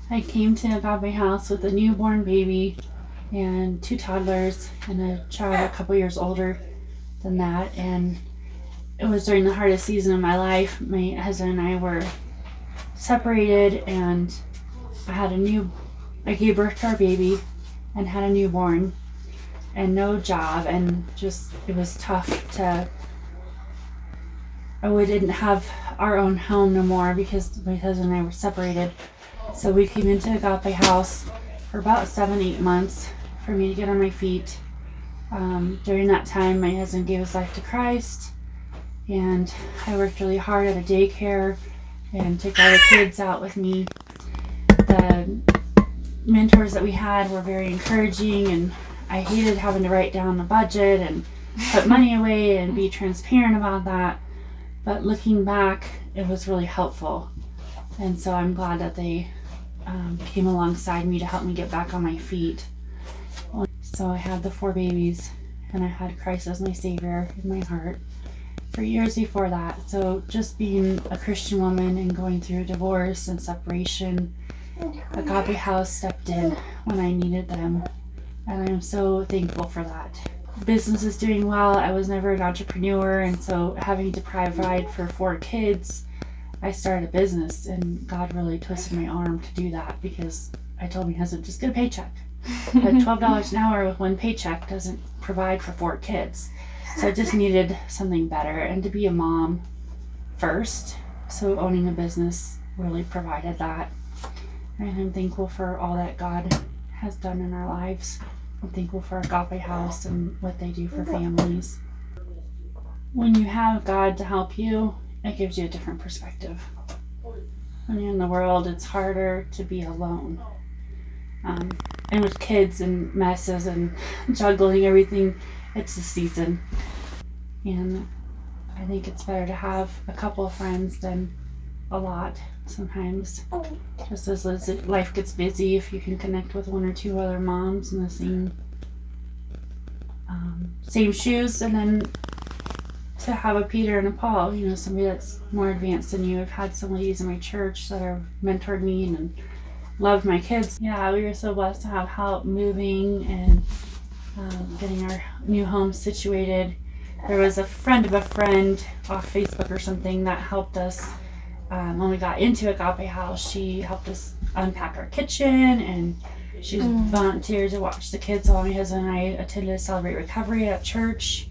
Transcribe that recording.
I came to Agape House with a newborn baby and 2 toddlers and a child a couple years older than that. And it was during the hardest season of my life. My husband and I were separated, and I gave birth to our baby and had a newborn and no job, and just it was tough we didn't have our own home no more because my husband and I were separated. So we came into Agape House for about 7-8 months for me to get on my feet. During that time, my husband gave his life to Christ, and I worked really hard at a daycare and took all the kids out with me. The mentors that we had were very encouraging, and I hated having to write down the budget and put money away and be transparent about that. But looking back, it was really helpful. And so I'm glad that they came alongside me to help me get back on my feet. So I had the 4 babies, and I had Christ as my Savior in my heart for years before that. So just being a Christian woman and going through divorce and separation, Agape House stepped in when I needed them, and I am so thankful for that. Business is doing well. I was never an entrepreneur, and so having to provide for 4 kids, I started a business, and God really twisted my arm to do that because I told my husband, just get a paycheck. But $12 an hour with 1 paycheck doesn't provide for 4 kids. So I just needed something better, and to be a mom first. So owning a business really provided that. And I'm thankful for all that God has done in our lives. I'm thankful for Agape House and what they do for families. When you have God to help you, it gives you a different perspective. When you're in the world, it's harder to be alone. And with kids and messes and juggling everything, it's a season. And I think it's better to have a couple of friends than a lot sometimes. Just as life gets busy, if you can connect with 1 or 2 other moms in the same shoes, and then to have a Peter and a Paul, somebody that's more advanced than you. I've had some ladies in my church that have mentored me and loved my kids. Yeah, we were so blessed to have help moving and getting our new home situated. There was a friend of a friend off Facebook or something that helped us when we got into Agape House. She helped us unpack our kitchen, and she volunteered to watch the kids while my husband and I attended a Celebrate Recovery at church.